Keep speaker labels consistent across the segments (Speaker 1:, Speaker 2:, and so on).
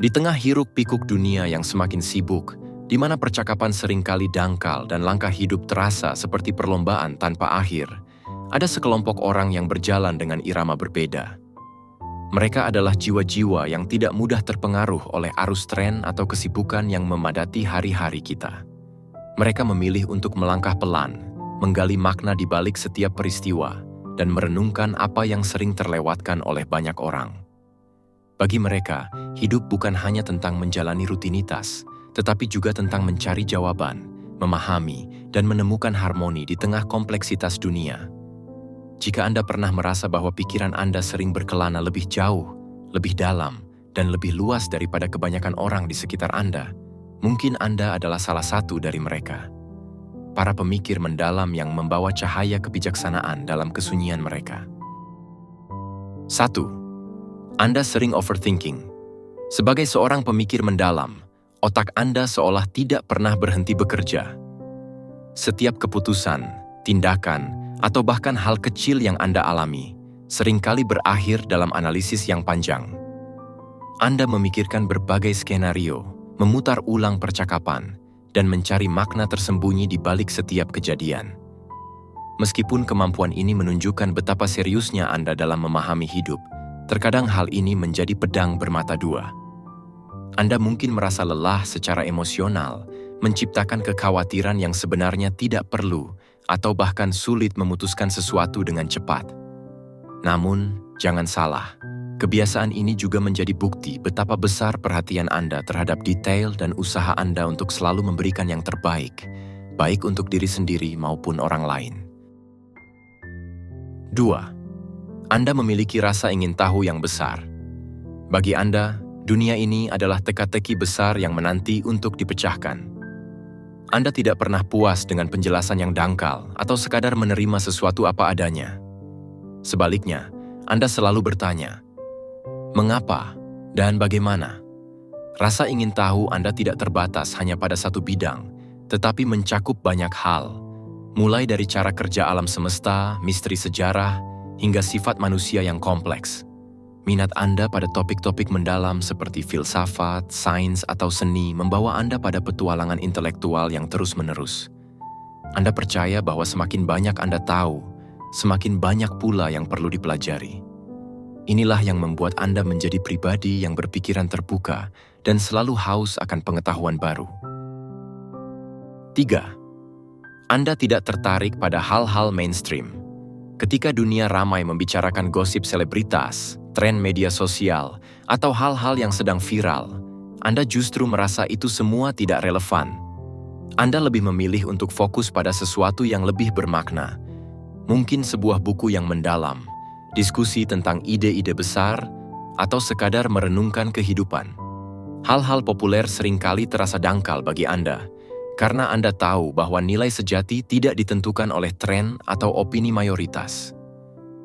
Speaker 1: Di tengah hiruk-pikuk dunia yang semakin sibuk, di mana percakapan seringkali dangkal dan langkah hidup terasa seperti perlombaan tanpa akhir, ada sekelompok orang yang berjalan dengan irama berbeda. Mereka adalah jiwa-jiwa yang tidak mudah terpengaruh oleh arus tren atau kesibukan yang memadati hari-hari kita. Mereka memilih untuk melangkah pelan, menggali makna di balik setiap peristiwa, dan merenungkan apa yang sering terlewatkan oleh banyak orang. Bagi mereka, hidup bukan hanya tentang menjalani rutinitas, tetapi juga tentang mencari jawaban, memahami, dan menemukan harmoni di tengah kompleksitas dunia. Jika Anda pernah merasa bahwa pikiran Anda sering berkelana lebih jauh, lebih dalam, dan lebih luas daripada kebanyakan orang di sekitar Anda, mungkin Anda adalah salah satu dari mereka. Para pemikir mendalam yang membawa cahaya kebijaksanaan dalam kesunyian mereka. 1. Anda sering overthinking. Sebagai seorang pemikir mendalam, otak Anda seolah tidak pernah berhenti bekerja. Setiap keputusan, tindakan, atau bahkan hal kecil yang Anda alami, seringkali berakhir dalam analisis yang panjang. Anda memikirkan berbagai skenario, memutar ulang percakapan, dan mencari makna tersembunyi di balik setiap kejadian. Meskipun kemampuan ini menunjukkan betapa seriusnya Anda dalam memahami hidup, terkadang hal ini menjadi pedang bermata dua. Anda mungkin merasa lelah secara emosional, menciptakan kekhawatiran yang sebenarnya tidak perlu, atau bahkan sulit memutuskan sesuatu dengan cepat. Namun, jangan salah, kebiasaan ini juga menjadi bukti betapa besar perhatian Anda terhadap detail dan usaha Anda untuk selalu memberikan yang terbaik, baik untuk diri sendiri maupun orang lain. 2. Anda memiliki rasa ingin tahu yang besar. Bagi Anda, dunia ini adalah teka-teki besar yang menanti untuk dipecahkan. Anda tidak pernah puas dengan penjelasan yang dangkal atau sekadar menerima sesuatu apa adanya. Sebaliknya, Anda selalu bertanya, mengapa dan bagaimana? Rasa ingin tahu Anda tidak terbatas hanya pada satu bidang, tetapi mencakup banyak hal, mulai dari cara kerja alam semesta, misteri sejarah, hingga sifat manusia yang kompleks. Minat Anda pada topik-topik mendalam seperti filsafat, sains, atau seni membawa Anda pada petualangan intelektual yang terus-menerus. Anda percaya bahwa semakin banyak Anda tahu, semakin banyak pula yang perlu dipelajari. Inilah yang membuat Anda menjadi pribadi yang berpikiran terbuka dan selalu haus akan pengetahuan baru. 3. Anda tidak tertarik pada hal-hal mainstream. Ketika dunia ramai membicarakan gosip selebritas, tren media sosial, atau hal-hal yang sedang viral, Anda justru merasa itu semua tidak relevan. Anda lebih memilih untuk fokus pada sesuatu yang lebih bermakna. Mungkin sebuah buku yang mendalam, diskusi tentang ide-ide besar, atau sekadar merenungkan kehidupan. Hal-hal populer seringkali terasa dangkal bagi Anda, karena Anda tahu bahwa nilai sejati tidak ditentukan oleh tren atau opini mayoritas.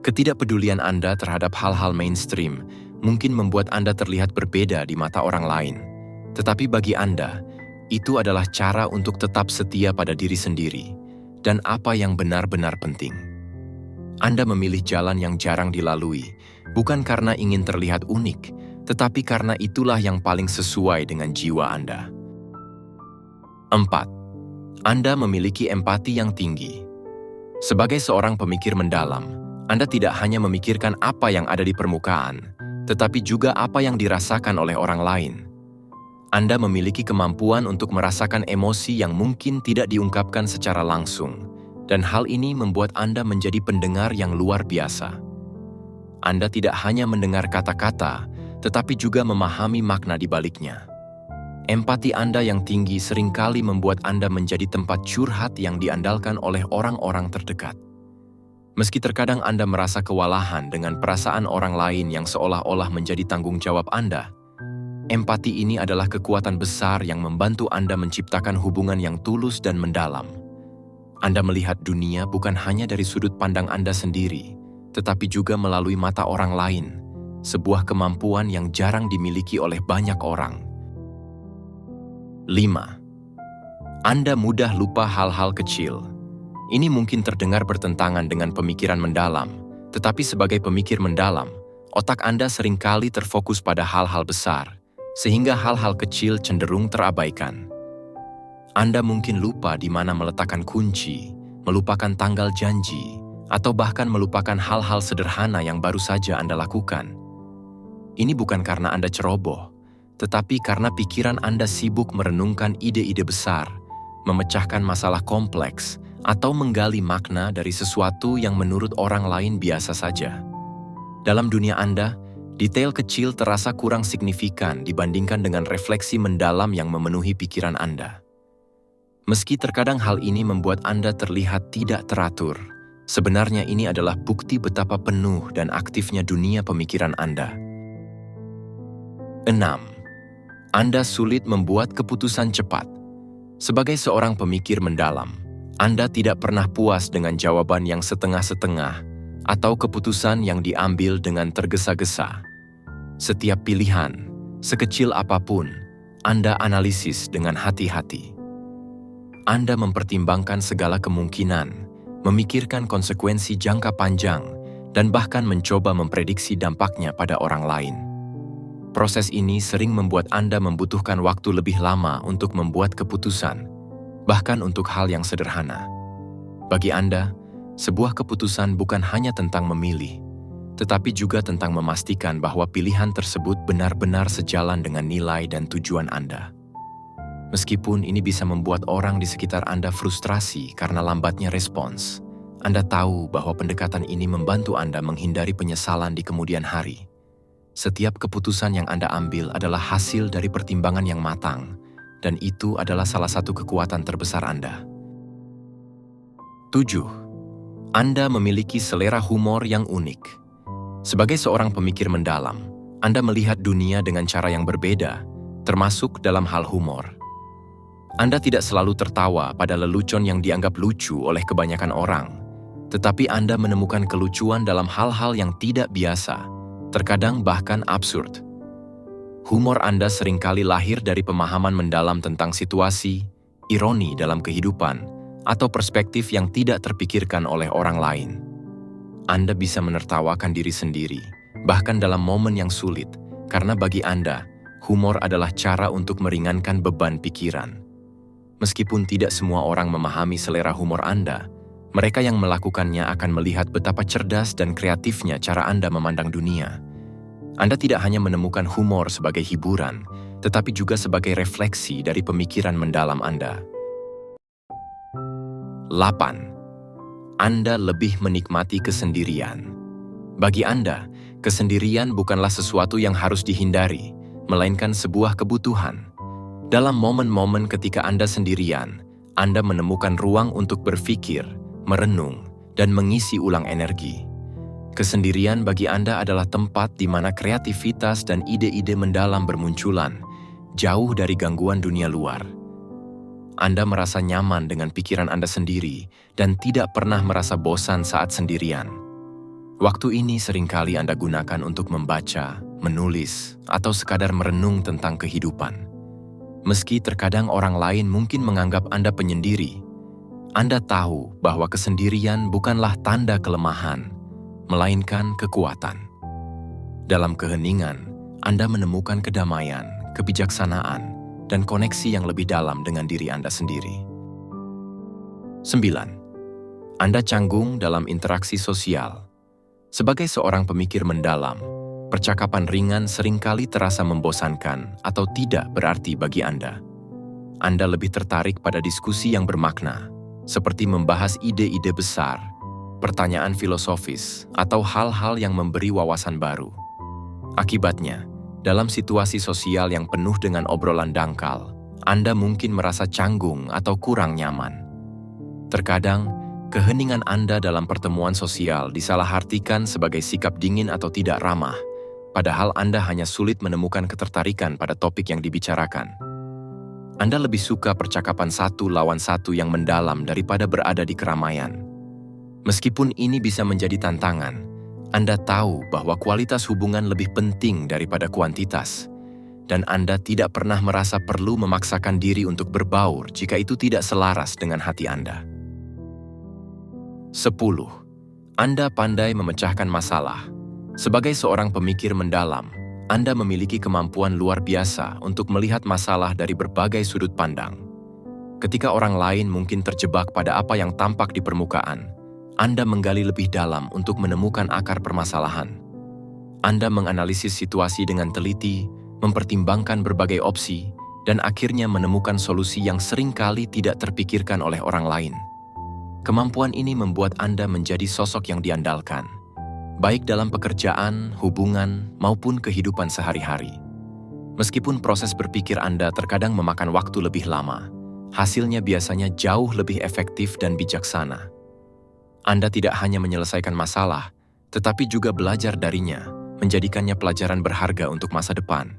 Speaker 1: Ketidakpedulian Anda terhadap hal-hal mainstream mungkin membuat Anda terlihat berbeda di mata orang lain. Tetapi bagi Anda, itu adalah cara untuk tetap setia pada diri sendiri dan apa yang benar-benar penting. Anda memilih jalan yang jarang dilalui, bukan karena ingin terlihat unik, tetapi karena itulah yang paling sesuai dengan jiwa Anda. 4. Anda memiliki empati yang tinggi. Sebagai seorang pemikir mendalam, Anda tidak hanya memikirkan apa yang ada di permukaan, tetapi juga apa yang dirasakan oleh orang lain. Anda memiliki kemampuan untuk merasakan emosi yang mungkin tidak diungkapkan secara langsung, dan hal ini membuat Anda menjadi pendengar yang luar biasa. Anda tidak hanya mendengar kata-kata, tetapi juga memahami makna di baliknya. Empati Anda yang tinggi seringkali membuat Anda menjadi tempat curhat yang diandalkan oleh orang-orang terdekat. Meski terkadang Anda merasa kewalahan dengan perasaan orang lain yang seolah-olah menjadi tanggung jawab Anda, empati ini adalah kekuatan besar yang membantu Anda menciptakan hubungan yang tulus dan mendalam. Anda melihat dunia bukan hanya dari sudut pandang Anda sendiri, tetapi juga melalui mata orang lain, sebuah kemampuan yang jarang dimiliki oleh banyak orang. 5. Anda mudah lupa hal-hal kecil. Ini mungkin terdengar bertentangan dengan pemikiran mendalam, tetapi sebagai pemikir mendalam, otak Anda seringkali terfokus pada hal-hal besar, sehingga hal-hal kecil cenderung terabaikan. Anda mungkin lupa di mana meletakkan kunci, melupakan tanggal janji, atau bahkan melupakan hal-hal sederhana yang baru saja Anda lakukan. Ini bukan karena Anda ceroboh, tetapi karena pikiran Anda sibuk merenungkan ide-ide besar, memecahkan masalah kompleks, atau menggali makna dari sesuatu yang menurut orang lain biasa saja. Dalam dunia Anda, detail kecil terasa kurang signifikan dibandingkan dengan refleksi mendalam yang memenuhi pikiran Anda. Meski terkadang hal ini membuat Anda terlihat tidak teratur, sebenarnya ini adalah bukti betapa penuh dan aktifnya dunia pemikiran Anda. 6. Anda sulit membuat keputusan cepat. Sebagai seorang pemikir mendalam, Anda tidak pernah puas dengan jawaban yang setengah-setengah atau keputusan yang diambil dengan tergesa-gesa. Setiap pilihan, sekecil apapun, Anda analisis dengan hati-hati. Anda mempertimbangkan segala kemungkinan, memikirkan konsekuensi jangka panjang, dan bahkan mencoba memprediksi dampaknya pada orang lain. Proses ini sering membuat Anda membutuhkan waktu lebih lama untuk membuat keputusan, bahkan untuk hal yang sederhana. Bagi Anda, sebuah keputusan bukan hanya tentang memilih, tetapi juga tentang memastikan bahwa pilihan tersebut benar-benar sejalan dengan nilai dan tujuan Anda. Meskipun ini bisa membuat orang di sekitar Anda frustrasi karena lambatnya respons, Anda tahu bahwa pendekatan ini membantu Anda menghindari penyesalan di kemudian hari. Setiap keputusan yang Anda ambil adalah hasil dari pertimbangan yang matang, dan itu adalah salah satu kekuatan terbesar Anda. 7. Anda memiliki selera humor yang unik. Sebagai seorang pemikir mendalam, Anda melihat dunia dengan cara yang berbeda, termasuk dalam hal humor. Anda tidak selalu tertawa pada lelucon yang dianggap lucu oleh kebanyakan orang, tetapi Anda menemukan kelucuan dalam hal-hal yang tidak biasa, terkadang bahkan absurd. Humor Anda seringkali lahir dari pemahaman mendalam tentang situasi, ironi dalam kehidupan, atau perspektif yang tidak terpikirkan oleh orang lain. Anda bisa menertawakan diri sendiri, bahkan dalam momen yang sulit, karena bagi Anda, humor adalah cara untuk meringankan beban pikiran. Meskipun tidak semua orang memahami selera humor Anda, mereka yang melakukannya akan melihat betapa cerdas dan kreatifnya cara Anda memandang dunia. Anda tidak hanya menemukan humor sebagai hiburan, tetapi juga sebagai refleksi dari pemikiran mendalam Anda. 8. Anda lebih menikmati kesendirian. Bagi Anda, kesendirian bukanlah sesuatu yang harus dihindari, melainkan sebuah kebutuhan. Dalam momen-momen ketika Anda sendirian, Anda menemukan ruang untuk berpikir, merenung, dan mengisi ulang energi. Kesendirian bagi Anda adalah tempat di mana kreativitas dan ide-ide mendalam bermunculan, jauh dari gangguan dunia luar. Anda merasa nyaman dengan pikiran Anda sendiri dan tidak pernah merasa bosan saat sendirian. Waktu ini seringkali Anda gunakan untuk membaca, menulis, atau sekadar merenung tentang kehidupan. Meski terkadang orang lain mungkin menganggap Anda penyendiri, Anda tahu bahwa kesendirian bukanlah tanda kelemahan, melainkan kekuatan. Dalam keheningan, Anda menemukan kedamaian, kebijaksanaan, dan koneksi yang lebih dalam dengan diri Anda sendiri. 9. Anda canggung dalam interaksi sosial. Sebagai seorang pemikir mendalam, percakapan ringan seringkali terasa membosankan atau tidak berarti bagi Anda. Anda lebih tertarik pada diskusi yang bermakna, seperti membahas ide-ide besar, pertanyaan filosofis, atau hal-hal yang memberi wawasan baru. Akibatnya, dalam situasi sosial yang penuh dengan obrolan dangkal, Anda mungkin merasa canggung atau kurang nyaman. Terkadang, keheningan Anda dalam pertemuan sosial disalahartikan sebagai sikap dingin atau tidak ramah, padahal Anda hanya sulit menemukan ketertarikan pada topik yang dibicarakan. Anda lebih suka percakapan satu lawan satu yang mendalam daripada berada di keramaian. Meskipun ini bisa menjadi tantangan, Anda tahu bahwa kualitas hubungan lebih penting daripada kuantitas, dan Anda tidak pernah merasa perlu memaksakan diri untuk berbaur jika itu tidak selaras dengan hati Anda. 10. Anda pandai memecahkan masalah. Sebagai seorang pemikir mendalam, Anda memiliki kemampuan luar biasa untuk melihat masalah dari berbagai sudut pandang. Ketika orang lain mungkin terjebak pada apa yang tampak di permukaan, Anda menggali lebih dalam untuk menemukan akar permasalahan. Anda menganalisis situasi dengan teliti, mempertimbangkan berbagai opsi, dan akhirnya menemukan solusi yang seringkali tidak terpikirkan oleh orang lain. Kemampuan ini membuat Anda menjadi sosok yang diandalkan, baik dalam pekerjaan, hubungan, maupun kehidupan sehari-hari. Meskipun proses berpikir Anda terkadang memakan waktu lebih lama, hasilnya biasanya jauh lebih efektif dan bijaksana. Anda tidak hanya menyelesaikan masalah, tetapi juga belajar darinya, menjadikannya pelajaran berharga untuk masa depan.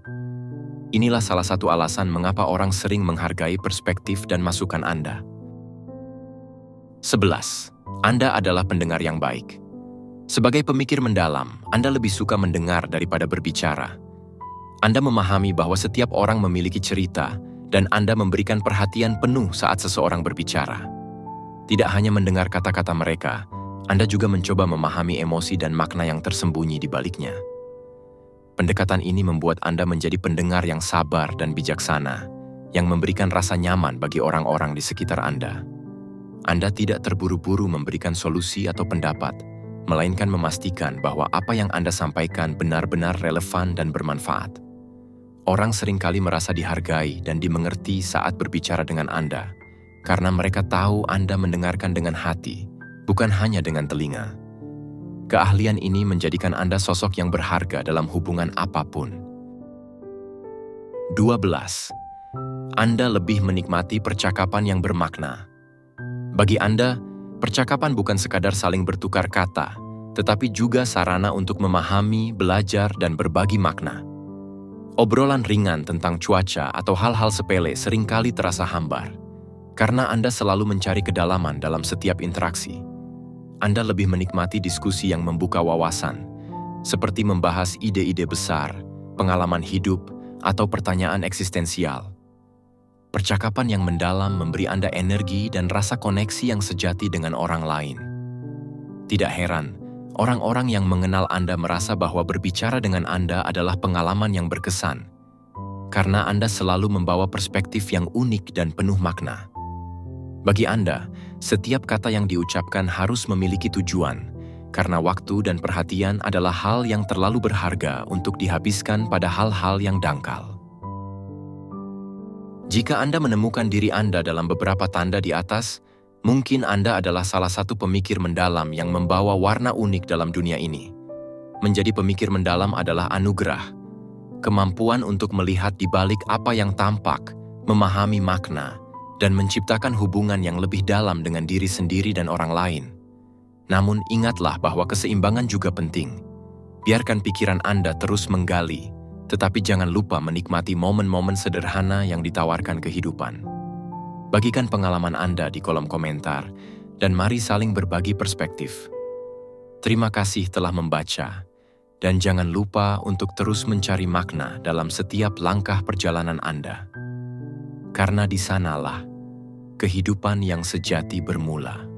Speaker 1: Inilah salah satu alasan mengapa orang sering menghargai perspektif dan masukan Anda. 11. Anda adalah pendengar yang baik. Sebagai pemikir mendalam, Anda lebih suka mendengar daripada berbicara. Anda memahami bahwa setiap orang memiliki cerita, dan Anda memberikan perhatian penuh saat seseorang berbicara. Tidak hanya mendengar kata-kata mereka, Anda juga mencoba memahami emosi dan makna yang tersembunyi di baliknya. Pendekatan ini membuat Anda menjadi pendengar yang sabar dan bijaksana, yang memberikan rasa nyaman bagi orang-orang di sekitar Anda. Anda tidak terburu-buru memberikan solusi atau pendapat, melainkan memastikan bahwa apa yang Anda sampaikan benar-benar relevan dan bermanfaat. Orang seringkali merasa dihargai dan dimengerti saat berbicara dengan Anda, karena mereka tahu Anda mendengarkan dengan hati, bukan hanya dengan telinga. Keahlian ini menjadikan Anda sosok yang berharga dalam hubungan apapun. 12. Anda lebih menikmati percakapan yang bermakna. Bagi Anda, percakapan bukan sekadar saling bertukar kata, tetapi juga sarana untuk memahami, belajar, dan berbagi makna. Obrolan ringan tentang cuaca atau hal-hal sepele seringkali terasa hambar, karena Anda selalu mencari kedalaman dalam setiap interaksi. Anda lebih menikmati diskusi yang membuka wawasan, seperti membahas ide-ide besar, pengalaman hidup, atau pertanyaan eksistensial. Percakapan yang mendalam memberi Anda energi dan rasa koneksi yang sejati dengan orang lain. Tidak heran, orang-orang yang mengenal Anda merasa bahwa berbicara dengan Anda adalah pengalaman yang berkesan, karena Anda selalu membawa perspektif yang unik dan penuh makna. Bagi Anda, setiap kata yang diucapkan harus memiliki tujuan, karena waktu dan perhatian adalah hal yang terlalu berharga untuk dihabiskan pada hal-hal yang dangkal. Jika Anda menemukan diri Anda dalam beberapa tanda di atas, mungkin Anda adalah salah satu pemikir mendalam yang membawa warna unik dalam dunia ini. Menjadi pemikir mendalam adalah anugerah, kemampuan untuk melihat di balik apa yang tampak, memahami makna, dan menciptakan hubungan yang lebih dalam dengan diri sendiri dan orang lain. Namun ingatlah bahwa keseimbangan juga penting. Biarkan pikiran Anda terus menggali, tetapi jangan lupa menikmati momen-momen sederhana yang ditawarkan kehidupan. Bagikan pengalaman Anda di kolom komentar, dan mari saling berbagi perspektif. Terima kasih telah membaca, dan jangan lupa untuk terus mencari makna dalam setiap langkah perjalanan Anda. Karena di sanalah kehidupan yang sejati bermula.